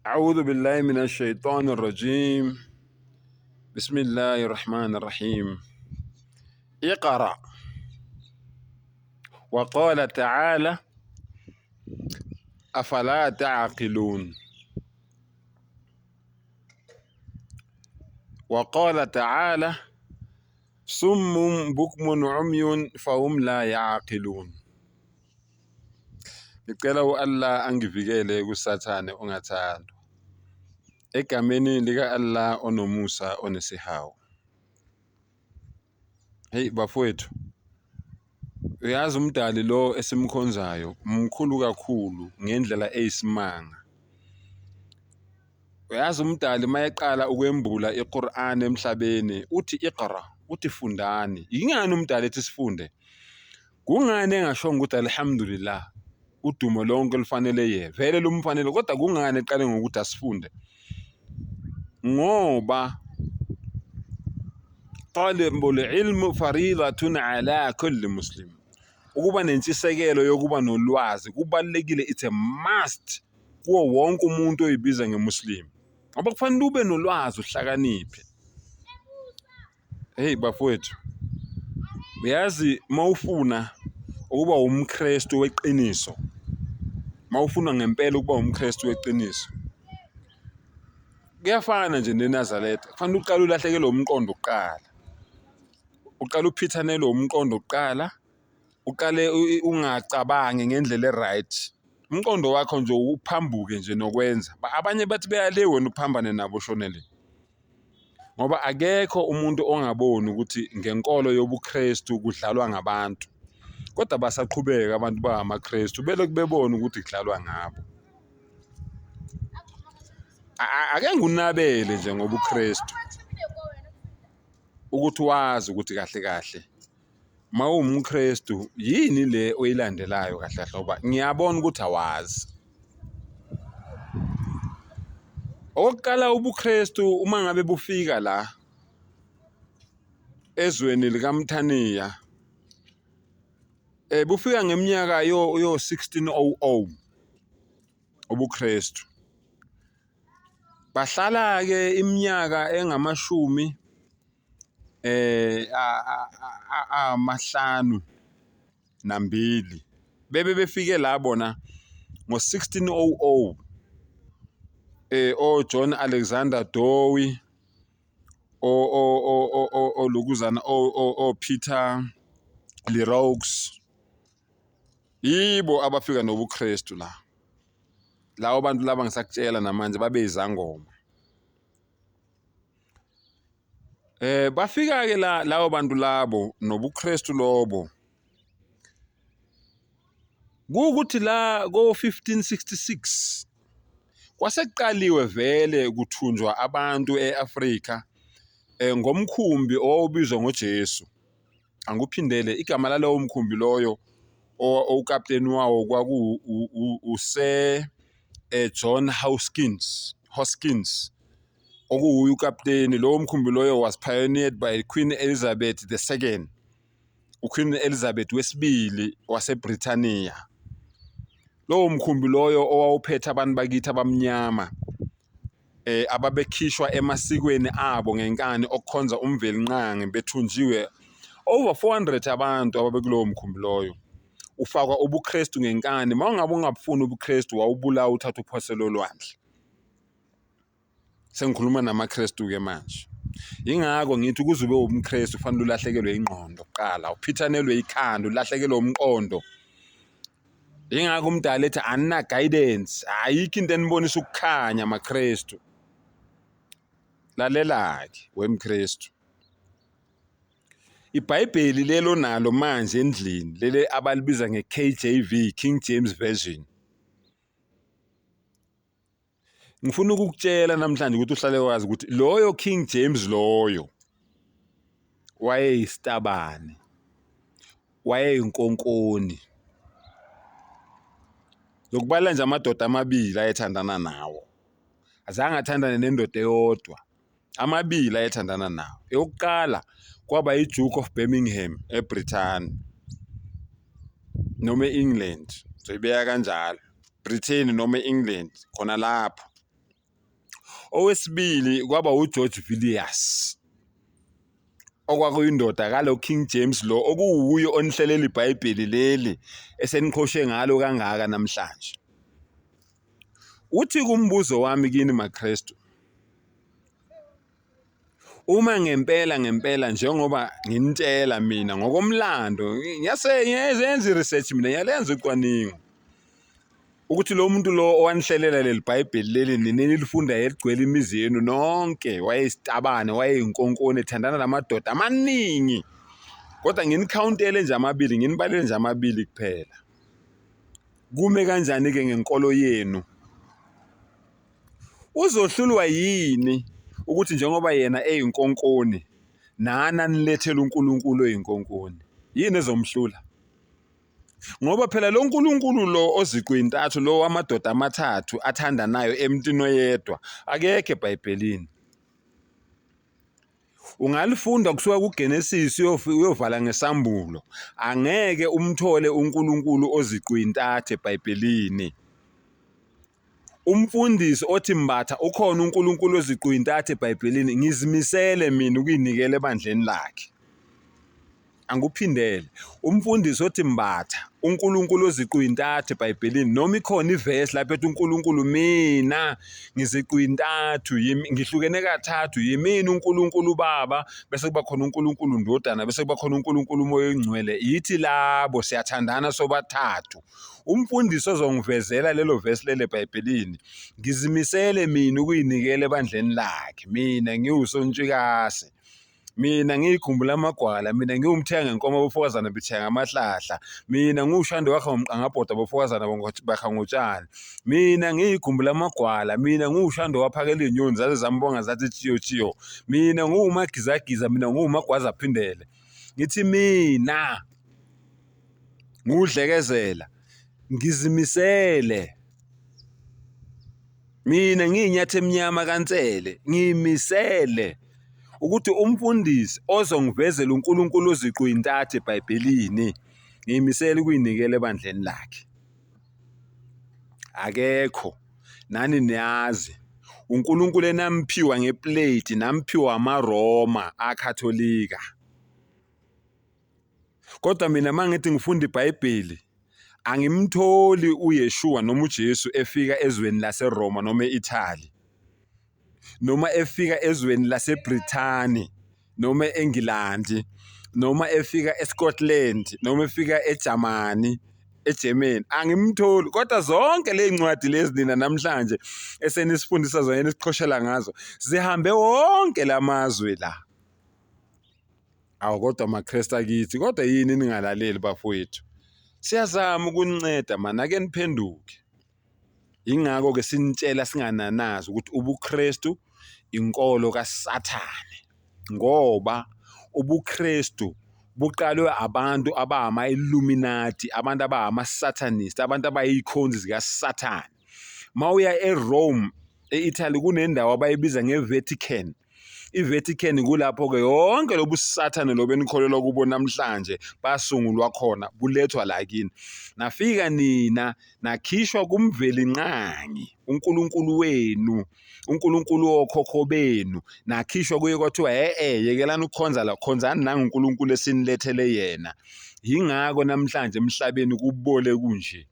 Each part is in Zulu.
أعوذ بالله من الشيطان الرجيم. بسم الله الرحمن الرحيم. اقرأ. وقال تعالى: أفلا تعقلون. وقال تعالى: صم بكم عمي فهم لا يعقلون. Ngicela u-Allah angivikele kusathane ongathandwa. Egameni lika Allah onomusa onesihawu. Hey bafowethu, uyazi umdali lo esimkhonzayo mkhulu kakhulu ngendlela eyisimanga. Uyazi umdali mayeqala ukwembula iQur'an emhlabeni uthi iqra, uthi fundani. Yingani umdali ethi sifunde? Kungani engashongo ukuthi alhamdulillah, udumo lonke lifanele yena, vele lumfanele, kodwa kungani eqale ngokuthi asifunde? Ngoba talabul ilm faridatun ala kulli muslim. Ukuba nentshisekelo yokuba nolwazi kubalekile, it's a must kuwo wonke umuntu oyibiza ngemuslim. Ngoba kufanele ube nolwazi, uhlakaniphe. Hey bafowethu, uyazi mawufuna ukuba umKristu weqiniso, mawufuna ngempela ukuba umKristu weqiniso, kuyafana nje neNazaretha. Kufanele uqale ulahlekele umqondo kuqala, uqale uphithanele umqondo kuqala, uqale ungacabangi ngendlela eright. Umqondo wakho nje uphambuke nje nokwenza. Abanye bathi beyale wena uphambane nabo ushonele. Ngoba akekho umuntu ongaboni ukuthi ngenkolo yobuKristu kudlalwa ngabantu. Kodwa basaqhubeka abantu bangamaKristu belokhu bebona ukuthi kudlalwa ngabo. Ake ngunabele nje ngobuKristu ukuthi wazi ukuthi kahle kahle mawumKristu yini le oyilandelayo kahle kahle, ngoba ngiyabona ukuthi awazi. Oqala ubuKristu uma ngabe bufika la ezweni likaMthaniya, bufika ngeminyaka yo 1600 ubuKristu. Bahlala ke iminyaka engamashumi amahlanu nambili. Befike la bona ngo-1600 John Alexander Dowie, lokuzana Peter Leroux, yibo abafika nobuKristu la. Lawo bantu laba ngisakutshela namanje babeyizangoma. Bafika ke lawo bantu labo nobuKristu lobo. Kukuthi la ko-1566 kwaseqaliwe vele kuthunjwa abantu eAfrika ngomkhumbi owawubizwa ngoJesu. Angikuphindele igama lalowo mkhumbi loyo ukapteni wawo kwaku Sir John Hoskins. Okuwuye ukapteni. Lowo mkhumbi loyo was pioneered by Queen Elizabeth II, uQueen Elizabeth wesibili waseBritania. Lowo mkhumbi loyo owawuphethe abantu bakithi abamnyama ababekhishwa emasikweni abo ngenkani okukhonza umvelinqangi, bethunjiwe over 400 abantu ababekulowo mkhumbi loyo. Ufakwa ubuKristu ngenkani. Mawungabe ungabufuni ubuKristu wawubulawa uthatha uphoselo olwandle. Sengikhuluma namaKristu ke manje. Ingakho ngithi ukuze ube umKristu kufanele ulahlekelwe ingqondo kuqala, uphithanelwe ikhanda, ulahlekelwe umqondo. Ingakho umdala ethi anina guidance, ayikho into enibonisa ukukhanya maKristu. Lalela-ke wemKristu, iBhayibheli lelo nalo manje endlini lele abalibiza ngeKJV, King James Version. Ngifuna ukukutshela namhlanje ukuthi uhlale wazi ukuthi loyo King James loyo wayeyisitabane, wayeyinkonkoni. Lokubala nje amadoda amabili ayethandana nawo. Azange athandane nendoda eyodwa. Amabili ayethandana nawo. Eyokuqala kwaba yiDuke of Birmingham eBrithani noma eEngland. Soyibeka kanjalo. Britain noma eEngland khona lapho. Owesibili kwaba uGeorge Villiers okwakuyindoda kalo King James lo okuwuye onihlelela iBhayibheli leli eseniqhoshe ngalo kangaka namhlanje. Uthi kumbuzo wami kini maKristu, uma ngempela njengoba nginitshela mina ngokomlando ngiyayenza research mina ngiyalenza ucwaningo ukuthi lo muntu lo owanihlelela leli Bhayibheli leli nilifunda eligcwele imizi yenu nonke wayesitabane wayeyinkonkone ethandana namadoda amaningi kodwa nginicountele nje amabili nginibalele nje amabili kuphela. Kume kanjani ke ngenkolo yenu? Uzohlulwa yini ukuthi njengoba yena eyinkonkone nana nilethele uNkulunkulu oyinkonkone? Yini ezomhlula? Ngoba phela lo nkulunkulu lo oziqwintathu lo wamadoda amathathu athandanayo emntwini oyedwa akekho eBhayibhelini. Ungalifunda kusuka kuGenesis uyovala ngesambulo, angeke umthole uNkulunkulu oziqwintathu eBhayibhelini. Umfundisi othi mbatha ukhona uNkulunkulu oziqwintathu eBhayibhelini ngizimisele mina ukuyinikela ebandleni lakhe. Anguphindele. Umfundisi othi mbatha uNkulunkulu oziqwintathu eBhayibhelini noma ikhona ivesi lapho ethi uNkulunkulu mina ngiziqwintathu ngihlukene kathathu yimina uNkulunkulu Baba bese kuba khona uNkulunkulu Ndodana bese kuba khona uNkulunkulu Moya Oyingcwele yithi labo siyathandana sobathathu. Umfundisi ozongivezela lelo vesi lele eBhayibhelini ngizimisele mina ukuyinikela ebandleni lakhe. Mina ngiwusontshikase, mina ngiyikhumbula amagwala, mina ngiwumthenga ngenkomo abofokazana bithenga amahlahla, mina ngiwushando wakhe ngomqangabhoda abofokazana bakha ngotshani, mina ngiyikhumbula amagwala, mina ngiwushando waphakela inyoni zaze zambonga zathi chiyo, mina ngumagizagiza, mina nguwumagwaza aphindele. Ngithi mina ngudlekezela ngizimisele, mina ngiyinyathe emnyama kansele ngimisele ukuthi umfundisi ozongivezela uNkulunkulu oziqwintathu eBhayibhelini ngiyimisele ukuyinikela ebandleni lakhe. Akekho nani niyazi uNkulunkulu enamphiwa ngeplate namphiwa amaRoma akatholika. Kodwa mina mangithi ngifunda iBhayibheli angimtholi uYeshua noma uJesu efika ezweni laseRoma noma eItaly noma efika ezweni laseBrithani noma eNgilandi noma efika eScotland noma efika eGermany eGermany angimtholi. Kodwa zonke lezincwadi lezi nina namhlanje esenisifundisa zona esiqhoshela ngazo zihambe wonke lamazwe la. Awu kodwa maKristu akithi kodwa yini ningalaleli bafowethu? Siyazama ukuninceda mana ake niphenduke. Ingakho ke sinitshela singananazi ukuthi ubuKristu inkolo kaSathane ngoba ubuKristu buqalwe abantu abama Illuminati, abantu abama Satanist, abantu abayikhonzi zikaSathane. Mawuya eRome eItaly kunendawo abayibiza ngeVatican. iVatican kulapho ke yonke lobu Sathane lobu enikholelwa kubo namhlanje basungulwa khona bulethwa la kini. Nafika nina nakhishwa kumveli nqangi uNkulunkulu wenu, uNkulunkulu wokhokho benu, nakhishwa kuye kwathiwa yekelani ukukhonza la, khonzani nanguNkulunkulu esinilethele yena. Yingakho namhlanje emhlabeni kubole kunje.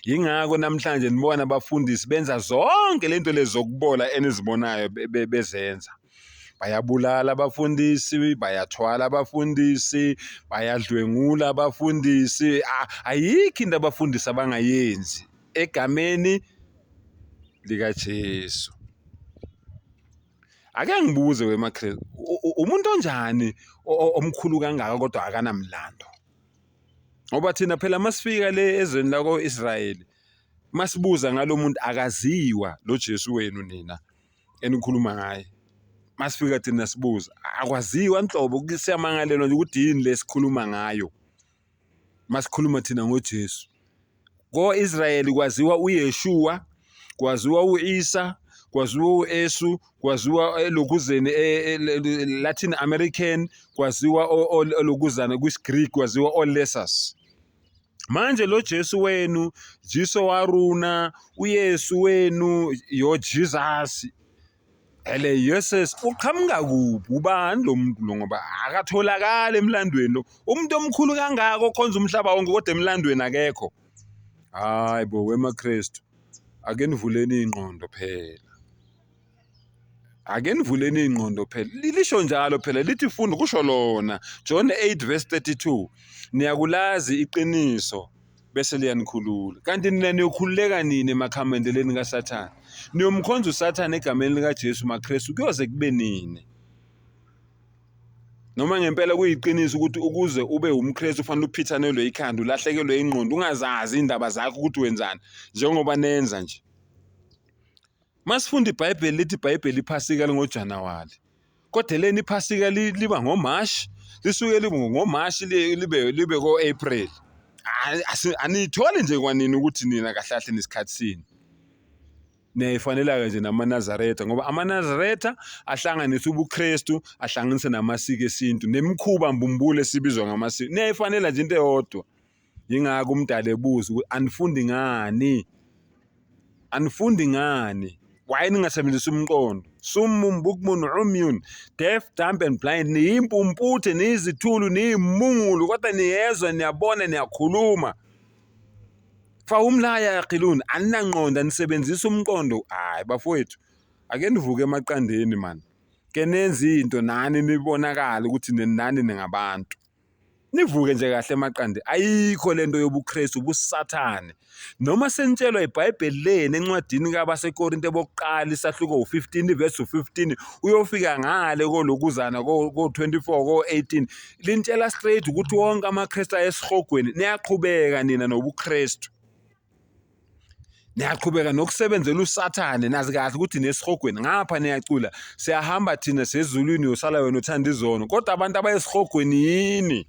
Yingakho namhlanje nibona abafundisi benza zonke lento lezi zokubola enizibonayo bezenza. Bayabulala abafundisi, bayathwala abafundisi, bayadlwengula abafundisi. Ayikho into abafundisi abangayenzi egameni likaJesu. Ake ngibuze wemaKristu, umuntu onjani omkhulu kangaka kodwa akanamlando? Ngoba thina phela masifika le ezweni lako-Israyeli masibuza ngalomuntu akaziwa lo Jesu wenu nina enikhuluma ngaye. Masifika thina sibuza akwaziwa inhlobo siyamangalelwa nje ukuthi yini lesikhuluma ngayo. Masikhuluma thina ngoJesu. Ko-Israyeli kwaziwa uYeshua, kwaziwa uIsa, kwaziwa uEsu, kwaziwa elokuzeni Latin American, kwaziwa olokuzana kwisGreek kwaziwa oLessus. manje lo Jesu wenu Jiso waruna uYesu wenu yo Jesus ele Jesus uqhamuka kuphi ubani lo muntu lo ngoba akatholakala emlandweni lo umuntu omkhulu kangaka okhonza umhlaba wonke kodwa emlandweni akekho hayi bo wemaKristu ake nivuleni ingqondo phela ake nivuleni ingqondo phela lisho njalo phela lithi funda kusho lona John 8:32 niyakulazi iqiniso bese liyanikhulula kanti nina niyokhululeka nini emakhamandeleni kaSathane niyomkhonza uSathane egameni lika Jesu maKristu kuyoze kube nini noma ngempela kuyiqiniso ukuthi ukuze ube umKristu ufanele uphithanelwe ikhanda ulahlekelwe ingqondo ungazazi indaba zakho ukuthi wenzani njengoba nenza nje masifunda iBhayibheli lithi iBhayibheli iphasika ngoJanuwari kodwa leni iphasika liba ngoMashi lisuke libe ngoMashi libe ngoApril anithole nje kwanini ukuthi nina kahlahle nesikhathi sini neyifanela nje namaNazaretha ngoba amaNazaretha ahlanganisa ubuKristu ahlanganise namasiko esintu nemikhuba mbumbule sibizwa ngamasiko neyifanela nje into eyodwa ingaka umdala ebuza ukuthi anifundi ngani why ningasebenzisa umqondo summum bukmun umyun deaf dumb and blind niyimpumputhe nizithulu niyimungulu kodwa niyezwa niyabona niyakhuluma fahum la yaqilun ananqonda nisebenzisa umqondo hayi bafowethu ake nivuke emaqandeni man ke nenza into nani nibonakala ukuthi nani ningabantu nivuke nje kahle emaqandeni ayikho lento yobuKristu busathane noma senitshelwa iBhayibheli leni encwadini kabaseKorinte bokuqala isahluko u15 verse u15 uyofika ngale kolokuzana ko24 ko18 lintshela straight ukuthi wonke amaKristu ayesihogweni niyaqhubeka nina nobuKristu niyaqhubeka nokusebenzela uSathane nazi kahle ukuthi nesihogweni ngapha niyacula siyahamba thina sezulwini yosala wena uthanda izono kodwa abantu abayesihogweni yini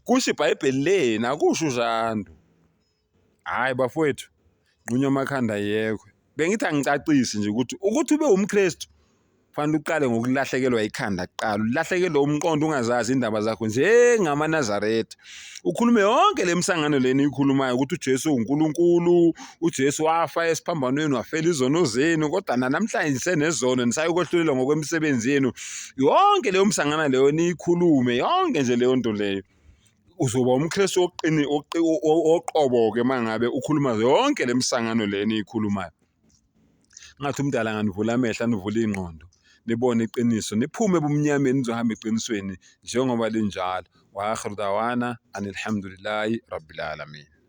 kusho iBhayibheli lena akusho uZandu hayi bafowethu nqunya amakhanda yekho bengithi angicacisi nje ukuthi ube umKristu fanele uqale ngokulahlekelwa ikhanda kuqala ulahlekelwe umqondo ungazazi indaba zakho njengamaNazaretha ukhulume yonke lemsangano leni ikhulumayo ukuthi uJesu uNkulunkulu uJesu wafa esiphambanweni wafela izono zenu kodwa namhlanje senezono nisayokhohlulela ngokwemisebenzi yenu yonke leyo msangana leyo niyikhulume yonke nje leyo nto leyo uzoba umKristu oqini oqobo-ke mangabe ukhuluma yonke lemsangano leni ikhulumayo ngathi umdala nganivula amehla nivula ingqondo nibone iqiniso niphume ebumnyameni nizohamba eqinisweni njengoba linjalo wa akhiru dawana alhamdulillahi rabbil alamin.